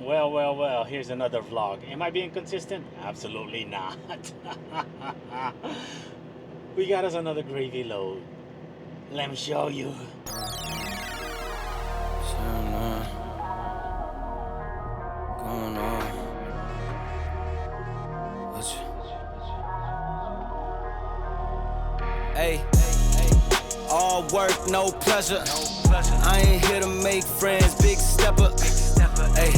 Well, here's another vlog. Am I being consistent? Absolutely not. We got us another gravy load. Let me show you. Going on. Hey, all work, no pleasure. I ain't here to make friends, big stepper. Hey,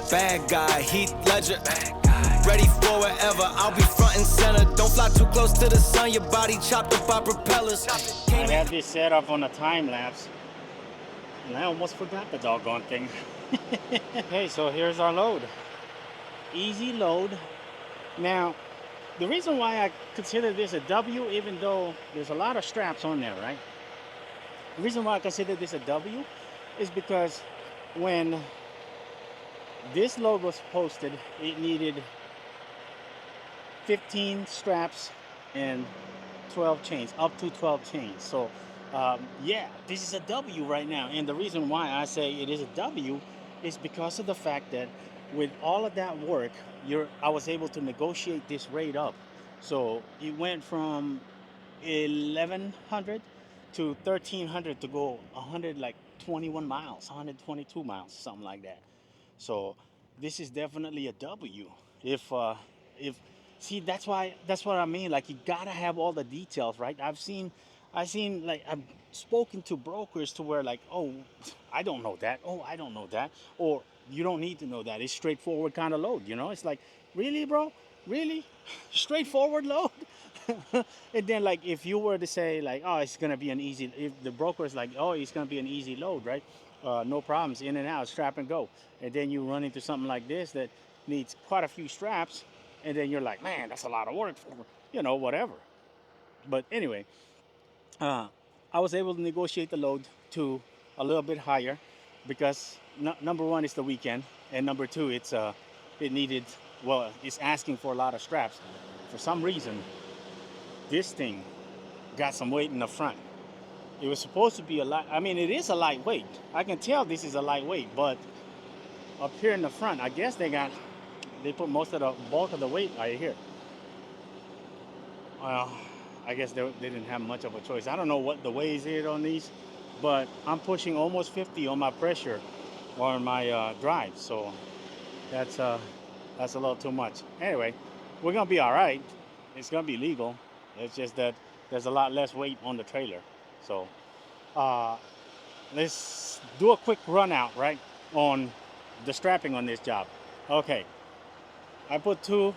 bad guy, Heath Ledger. Ready for wherever, I'll be front and center. Don't fly too close to the sun, your body chopped up by propellers. I have this set up on a time lapse, and I almost forgot the doggone thing. Okay, so here's our load. Easy load. Now, the reason why I consider this a W, even though there's a lot of straps on there, right? The reason why I consider this a W is because when this load was posted, it needed 15 straps and 12 chains, up to 12 chains. So yeah, this is a W right now. And the reason why I say it is a W is because of the fact that with all of that work, I was able to negotiate this rate up. So it went from 1100 to 1300 to go 100, like 21 miles, 122 miles, something like that. So this is definitely a W. If see, that's what I mean. Like, you gotta have all the details, right? I've seen, like, I've spoken to brokers to where, like, oh, I don't know that. Oh, I don't know that. Or you don't need to know that. It's straightforward kind of load. It's like, really, bro, really, straightforward load. And then, like, if you were to say, like, oh, it's gonna be an easy, if the broker is like, oh, it's gonna be an easy load, right? No problems, in and out, strap and go. And then you run into something like this that needs quite a few straps, and then you're like, man, that's a lot of work for, whatever. But anyway, uh, I was able to negotiate the load to a little bit higher because number one, it's the weekend, and number two, it needed, well, it's asking for a lot of straps. For some reason, this thing got some weight in the front. It was supposed to be a light. I mean, it is a lightweight. I can tell this is a lightweight, but up here in the front, I guess they put most of the bulk of the weight right here. Well, I guess they didn't have much of a choice. I don't know what the weighs is on these, but I'm pushing almost 50 on my pressure on my drive, so that's uh, that's a little too much. Anyway, we're gonna be all right. It's gonna be legal. It's just that there's a lot less weight on the trailer. So uh, let's do a quick run out, right, on the strapping on this job. Okay, I put two,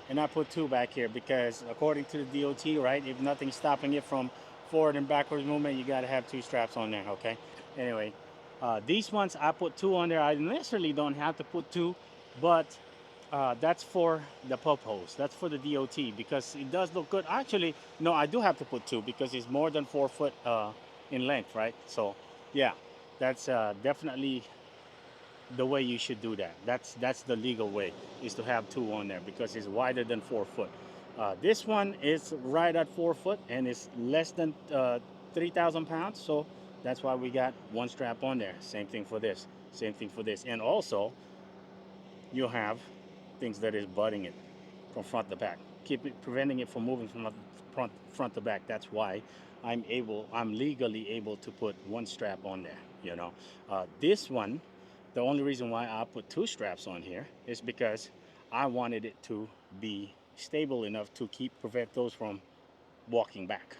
and I put two back here because according to the DOT, right, if nothing's stopping it from forward and backwards movement, you got to have two straps on there. Okay. Anyway, these ones I put two on there. I necessarily don't have to put two, but that's for the pub hose. That's for the DOT because it does look good. Actually, no, I do have to put two because it's more than 4 foot in length, right? So, yeah, that's definitely the way you should do that. That's the legal way, is to have two on there because it's wider than 4 foot. This one is right at 4 foot and it's less than 3,000 pounds. So that's why we got one strap on there. Same thing for this. Same thing for this. And also, you have things that is butting it from front to back, keep it preventing it from moving from front to back. That's why I'm legally able to put one strap on there. This one, the only reason why I put two straps on here is because I wanted it to be stable enough to prevent those from walking back.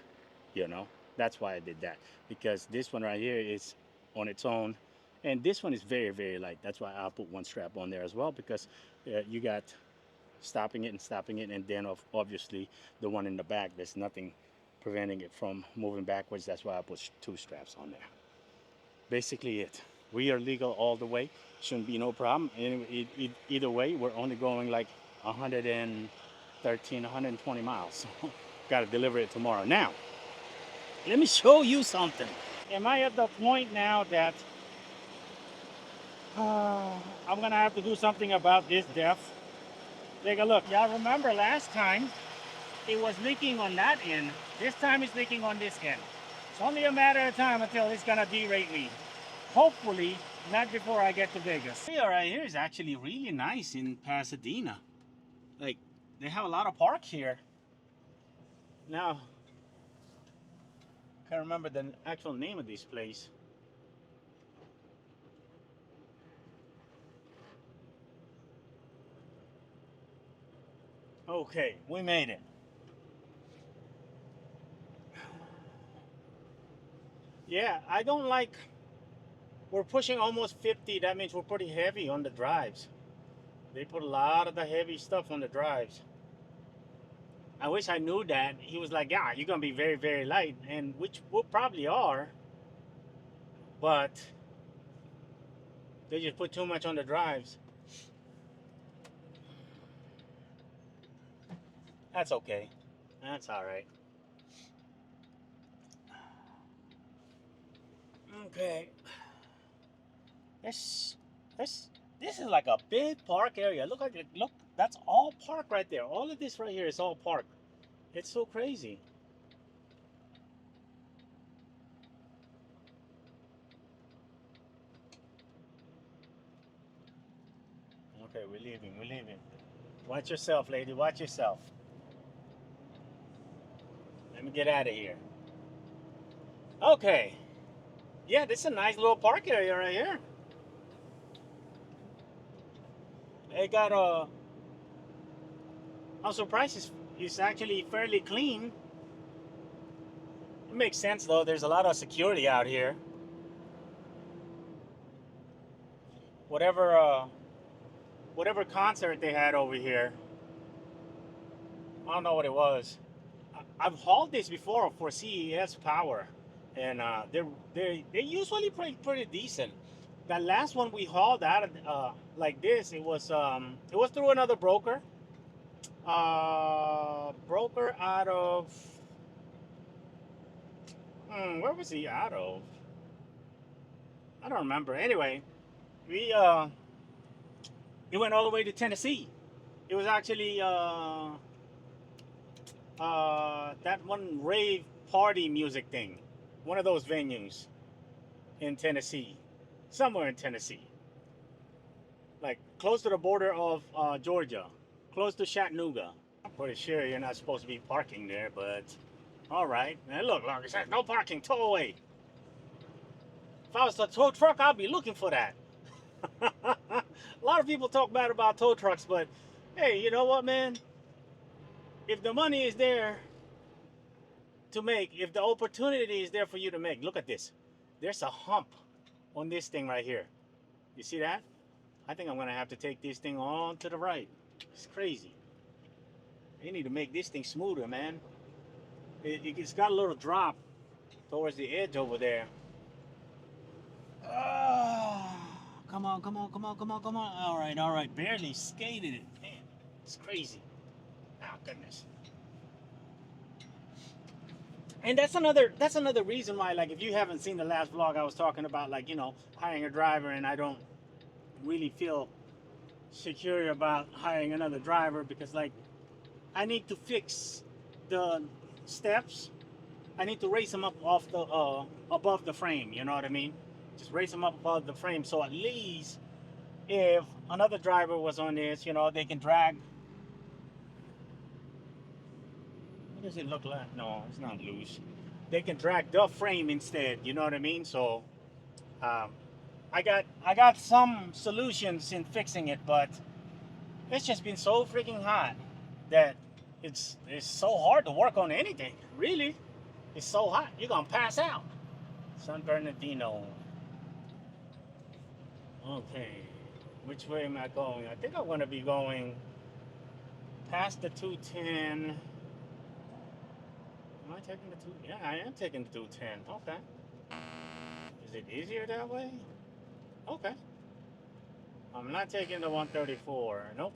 You know, that's why I did that, because this one right here is on its own, and this one is very, very light. That's why I put one strap on there as well, because you got stopping it, and then obviously the one in the back, there's nothing preventing it from moving backwards. That's why I put two straps on there. Basically it. We are legal all the way. Shouldn't be no problem. And either way, we're only going like 113, 120 miles. Got to deliver it tomorrow. Now, let me show you something. Am I at the point now that I'm gonna have to do something about this depth? Take a look. Y'all remember last time it was leaking on that end. This time it's leaking on this end. It's only a matter of time until it's gonna derate me. Hopefully Not before I get to Vegas. Area right here is actually really nice in Pasadena. Like, they have a lot of park here. Now, can't remember the actual name of this place. Okay, we made it. Yeah, I don't like. We're pushing almost 50. That means we're pretty heavy on the drives. They put a lot of the heavy stuff on the drives. I wish I knew that. He was like, yeah, you're going to be very, very light. And which we probably are. But they just put too much on the drives. That's okay. That's all right. Okay. This, this is like a big park area. Look at it. Look, that's all park right there. All of this right here is all park. It's so crazy. Okay, we're leaving. We're leaving. Watch yourself, lady. Watch yourself. Let me get out of here. Okay. Yeah, this is a nice little park area right here. They got a. I'm surprised it's actually fairly clean. It makes sense though. There's a lot of security out here. Whatever whatever concert they had over here. I don't know what it was. I've hauled this before for CES Power, and they usually pretty decent. That last one we hauled out of like this, it was through another broker. Broker out of where was he out of? I don't remember. Anyway, we it went all the way to Tennessee. It was actually that one rave party music thing, one of those venues in Tennessee, somewhere in Tennessee, like close to the border of Georgia, close to Chattanooga. I'm pretty sure you're not supposed to be parking there, but all right. And look, like I said, no parking, tow away. If I was a tow truck, I'd be looking for that. A lot of people talk bad about tow trucks, but hey, you know what, man? If the money is there to make, if the opportunity is there for you to make, look at this. There's a hump on this thing right here. You see that? I think I'm gonna have to take this thing on to the right. It's crazy. They need to make this thing smoother, man. It's got a little drop towards the edge over there. Come on, come on, come on, come on, come on. All right. Barely skated it. Man, it's crazy. Oh, goodness. And that's another reason why, like, if you haven't seen the last vlog, I was talking about, like, hiring a driver, and I don't really feel secure about hiring another driver because, like, I need to fix the steps. I need to raise them up off the above the frame. You know what I mean? Just raise them up above the frame, so at least if another driver was on this, they can drag. What does it look like? No, it's not loose. They can drag the frame instead. You know what I mean? So, I got some solutions in fixing it, but it's just been so freaking hot that it's so hard to work on anything. Really, it's so hot you're gonna pass out. San Bernardino. Okay, which way am I going? I think I'm gonna be going past the 210. Am I taking the 2? Yeah, I am taking the 210. Okay. Is it easier that way? Okay. I'm not taking the 134. Nope.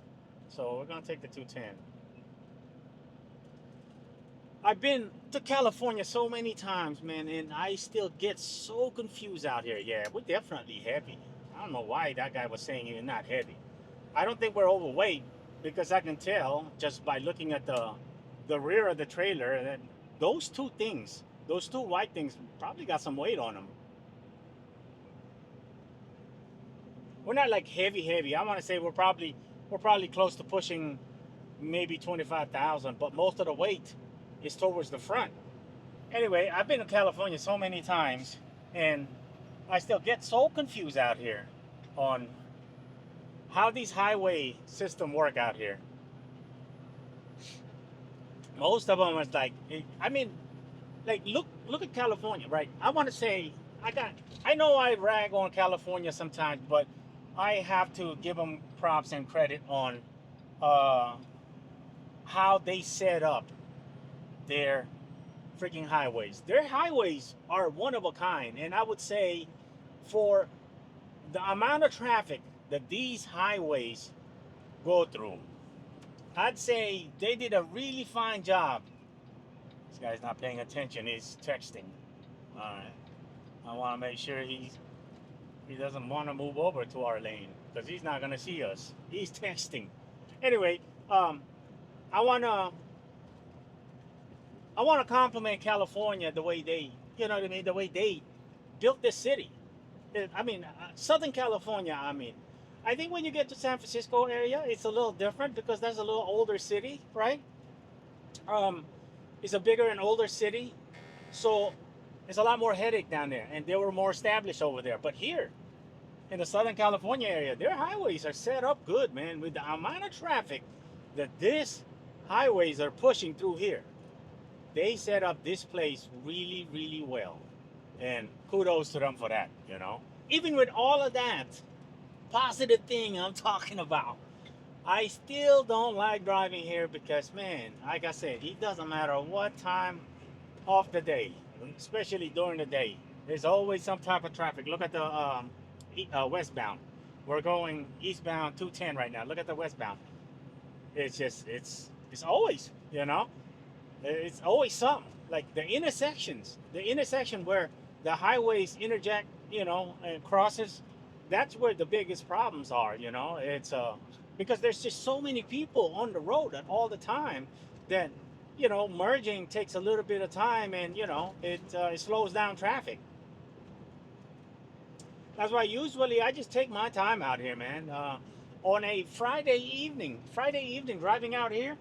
So we're gonna take the 210. I've been to California so many times, man, and I still get so confused out here. Yeah, we're definitely heavy. I don't know why that guy was saying you're not heavy. I don't think we're overweight because I can tell just by looking at the rear of the trailer that those two things, those two white things, probably got some weight on them. We're not like heavy. I want to say we're probably close to pushing maybe 25,000, but most of the weight is towards the front. Anyway, I've been to California so many times, and I still get so confused out here on how these highway system work out here. Most of them is like, I mean, like look at California, right? I want to say I know I rag on California sometimes, but I have to give them props and credit on uh, how they set up their freaking highways. Their highways are one of a kind, and I would say for the amount of traffic that these highways go through, I'd say they did a really fine job. This guy's not paying attention. He's texting. All right. I want to make sure he doesn't want to move over to our lane because he's not gonna see us. He's texting. Anyway, I wanna I wanna compliment California the way they, you know what I mean, the way they built this city. I mean, Southern California. I mean, I think when you get to San Francisco area, it's a little different because that's a little older city, right? Um, it's a bigger and older city, so it's a lot more headache down there, and they were more established over there. But here in the Southern California area, their highways are set up good, man, with the amount of traffic that these highways are pushing through here. They set up this place really, really well. And kudos to them for that, you know. Even with all of that positive thing I'm talking about, I still don't like driving here because, man, like I said, it doesn't matter what time of the day, especially during the day. There's always some type of traffic. Look at the westbound. We're going eastbound 210 right now. Look at the westbound. It's just it's always, you know, it's always something. Like the intersection where the highways interject, you know, and crosses. That's where the biggest problems are, you know. It's because there's just so many people on the road at all the time that, you know, merging takes a little bit of time, and you know it slows down traffic. That's why usually I just take my time out here, man. On a Friday evening driving out here,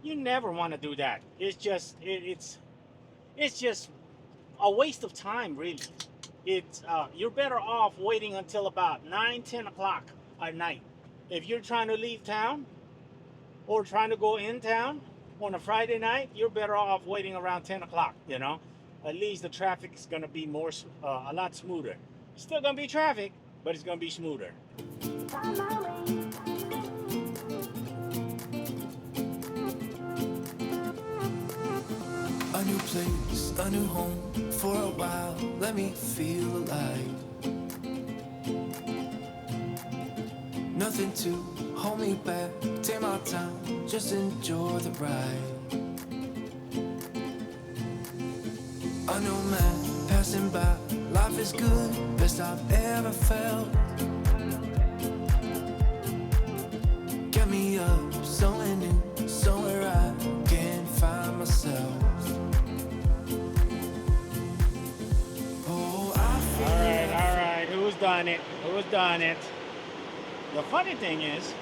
you never want to do that. It's just a waste of time, really. It's you're better off waiting until about 9, 10 o'clock at night. If you're trying to leave town or trying to go in town on a Friday night, you're better off waiting around 10 o'clock. You know, at least the traffic is gonna be a lot smoother. Still gonna be traffic, but it's gonna be smoother. A new place, a new home for a while. Let me feel alive. Nothing to hold me back. Take my time, just enjoy the ride. A new man passing by. Life is good, best I've ever felt. Get me up, somewhere new, somewhere I can find myself. All right. Who's done it? Who's done it? The funny thing is,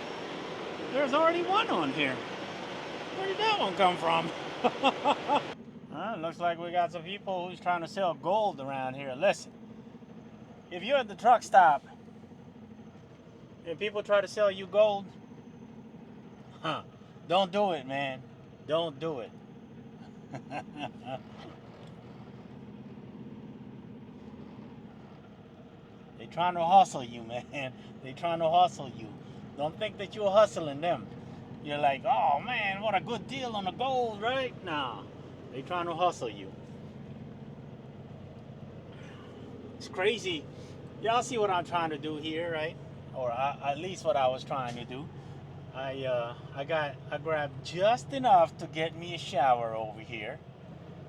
there's already one on here. Where did that one come from? Looks like we got some people who's trying to sell gold around here. Listen, if you're at the truck stop and people try to sell you gold, don't do it, man. Don't do it. They trying to hustle you, man. They trying to hustle you. Don't think that you're hustling them. You're like, oh man, what a good deal on the gold, right? Nah, they trying to hustle you. It's crazy. Y'all see what I'm trying to do here, right? Or at least what I was trying to do. I grabbed just enough to get me a shower over here.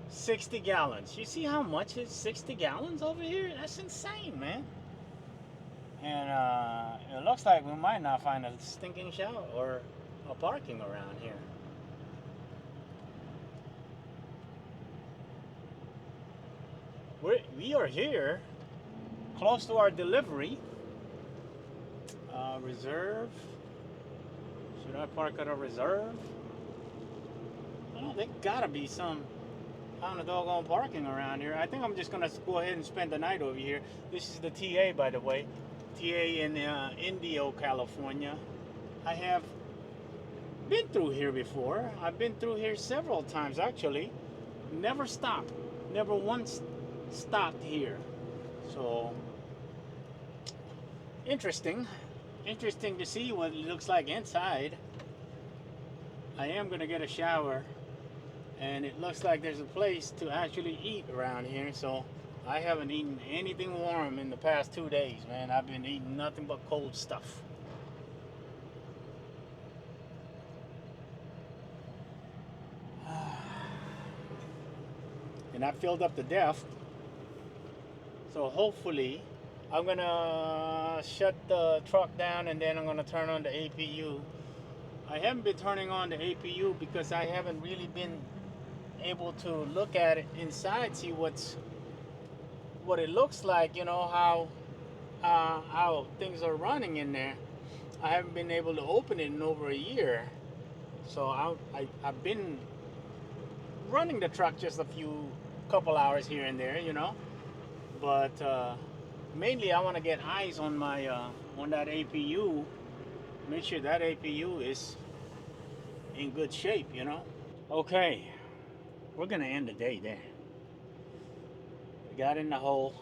60 gallons. You see how much is 60 gallons over here? That's insane, man. And it looks like we might not find a stinking shower or a parking around here. We are here, close to our delivery. Reserve. Should I park at a reserve? Oh, there gotta be some kind of doggone parking around here. I think I'm just gonna go ahead and spend the night over here. This is the TA, by the way. TA in Indio, California. I have been through here before. I've been through here several times actually. Never stopped. Never once stopped here. So interesting. Interesting to see what it looks like inside. I am gonna get a shower, and it looks like there's a place to actually eat around here. So I haven't eaten anything warm in the past 2 days, man. I've been eating nothing but cold stuff. And I filled up the depth. So hopefully I'm gonna shut the truck down, and then I'm gonna turn on the APU. I haven't been turning on the APU because I haven't really been able to look at it inside, see what it looks like, you know, how things are running in there. I haven't been able to open it in over a year. So I've been running the truck just a couple hours here and there, you know. But mainly I want to get eyes on my on that APU. Make sure that APU is in good shape, you know. Okay, we're gonna end the day there. We got in the hole.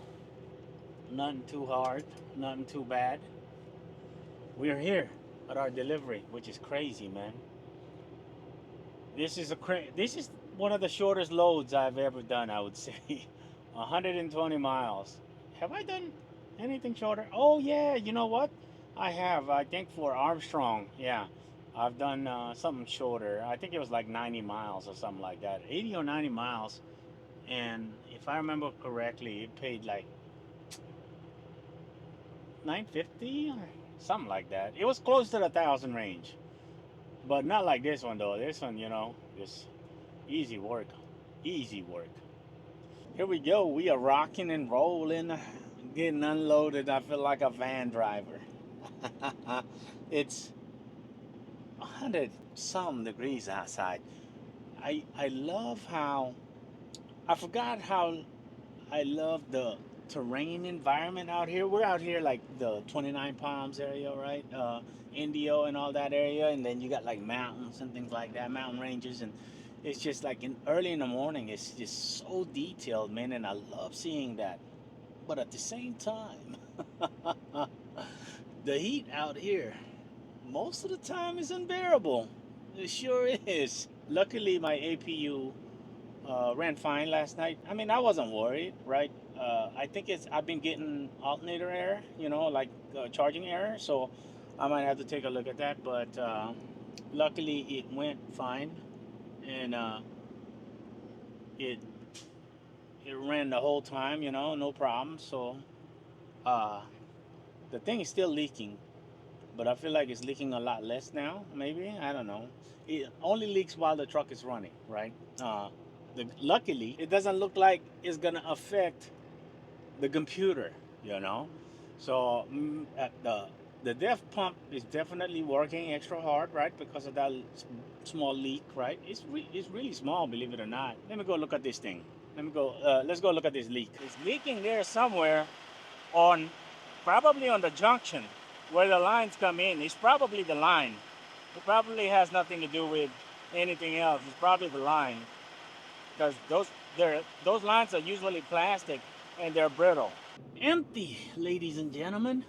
Nothing too hard, nothing too bad. We're here at our delivery, which is crazy, man. This is one of the shortest loads I've ever done, I would say. 120 miles. Have I done anything shorter? Oh yeah, you know what? I have. I think for Armstrong, yeah. I've done something shorter. I think it was like 90 miles or something like that. 80 or 90 miles. And if I remember correctly, it paid like 950 or something like that. It was close to the 1,000 range. But not like this one though. This one, you know, just easy work. Easy work. Here we go. We are rocking and rolling, getting unloaded. I feel like a van driver. It's 100 some degrees outside. I love how I forgot how I love the terrain environment out here. We're out here like the 29 Palms area, right? Indio and all that area, and then you got like mountains and things like that, mountain ranges, and it's just like early in the morning. It's just so detailed, man, and I love seeing that. But at the same time, the heat out here most of the time is unbearable. It sure is. Luckily, my APU ran fine last night. I mean, I wasn't worried, right? I think I've been getting alternator error, you know, like charging error. So I might have to take a look at that. But luckily, it went fine, and it it ran the whole time, you know, no problem. So the thing is still leaking, but I feel like it's leaking a lot less now. Maybe, I don't know. It only leaks while the truck is running, right? Luckily, it doesn't look like it's gonna affect the computer, you know. So the def pump is definitely working extra hard, right? Because of that small leak, right? It's really small, believe it or not. Let me go look at this thing. Let me go. Let's go look at this leak. It's leaking there somewhere on, probably on the junction where the lines come in. It's probably the line. It probably has nothing to do with anything else. It's probably the line, because those lines are usually plastic and they're brittle. Empty, ladies and gentlemen.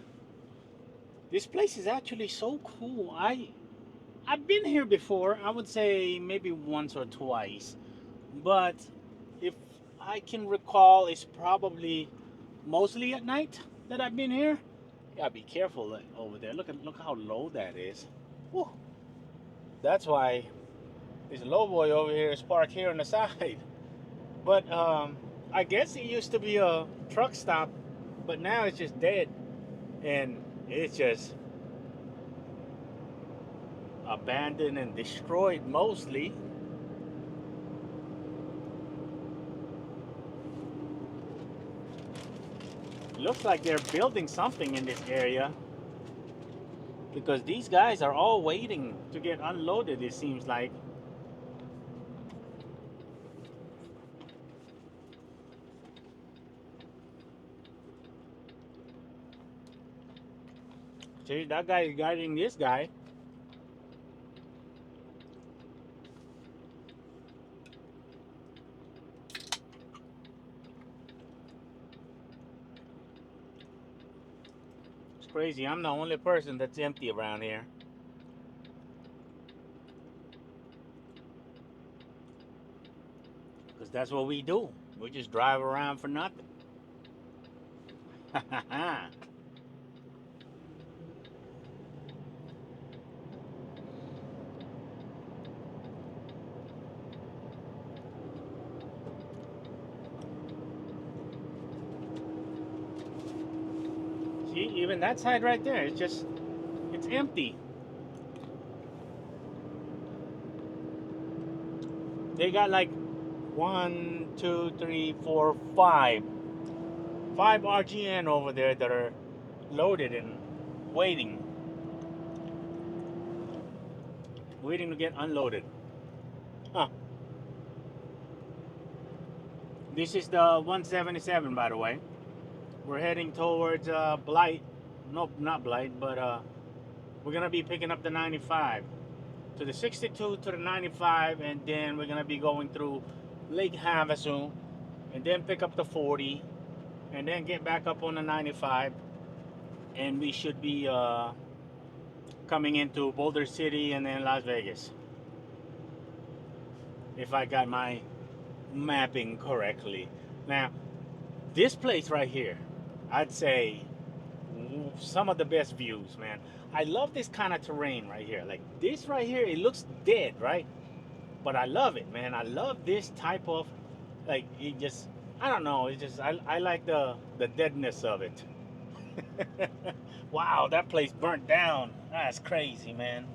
This place is actually so cool. I've been here before. I would say maybe once or twice, but if I can recall, it's probably mostly at night that I've been here. You gotta be careful over there. Look how low that is. Whew. That's why this low boy over here is parked here on the side. But I guess it used to be a truck stop, but now it's just dead, and it's just abandoned and destroyed mostly. Looks like they're building something in this area. because these guys are all waiting to get unloaded, it seems like. See, that guy is guiding this guy. It's crazy. I'm the only person that's empty around here. Because that's what we do. We just drive around for nothing. See, even that side right there, it's empty. They got like one, two, three, four, five RGN over there that are loaded and waiting, waiting to get unloaded. Huh. This is the 177, by the way. We're heading towards Blight. Nope, not Blight, but we're gonna be picking up the 95 to the 62 to the 95, and then we're gonna be going through Lake Havasu, and then pick up the 40, and then get back up on the 95, and we should be coming into Boulder City and then Las Vegas, if I got my mapping correctly. Now, this place right here, I'd say some of the best views, man. I love this kind of terrain right here. Like this right here, it looks dead, right? But I love it, man. I love this type of, like, it just, I don't know. It's just, I like the deadness of it. Wow, that place burnt down. That's crazy, man.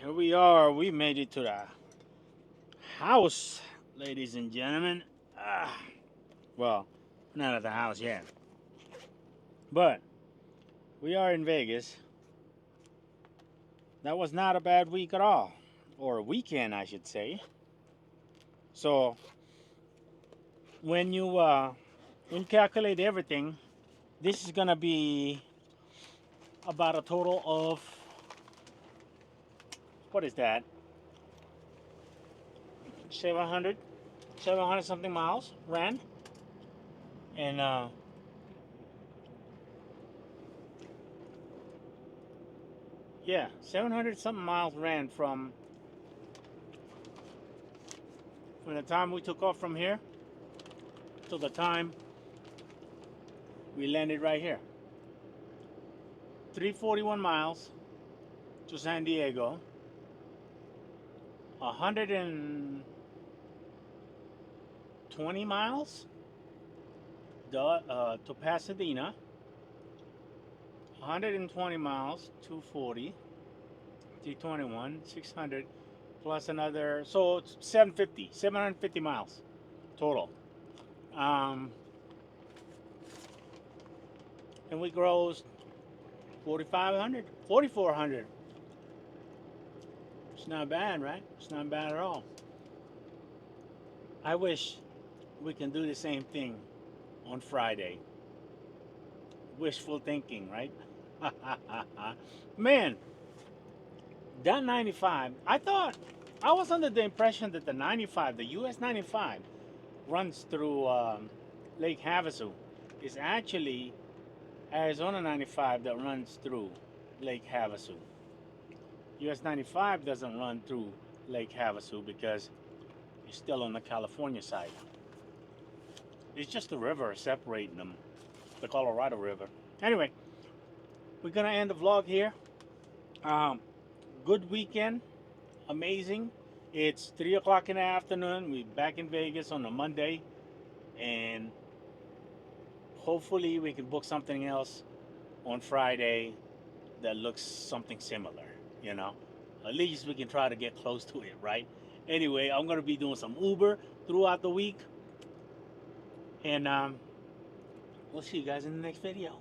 Here we are. We made it to the house, ladies and gentlemen. Well, not at the house yet. But we are in Vegas. That was not a bad week at all. Or a weekend, I should say. So when you calculate everything, this is gonna be about a total of, what is that? 700 something miles ran, and yeah, 700 something miles ran from the time we took off from here till the time we landed right here. 341 miles to San Diego, 120 miles to Pasadena, 120 miles, 240, 321, 600, plus another, so it's 750 miles total. Um, and we grows 4,500, 4,400. It's not bad, right? It's not bad at all. I wish we can do the same thing on Friday. Wishful thinking, right? Man, that 95, I was under the impression that the 95, the US 95, runs through Lake Havasu. It's actually Arizona 95 that runs through Lake Havasu. US 95 doesn't run through Lake Havasu because it's still on the California side. It's just the river separating them, the Colorado River. Anyway, we're gonna end the vlog here. Um, Good weekend, amazing. It's 3 o'clock in the afternoon. We're back in Vegas on a Monday, and hopefully we can book something else on Friday that looks something similar. You know, at least we can try to get close to it, right? Anyway, I'm gonna be doing some Uber throughout the week, and we'll see you guys in the next video.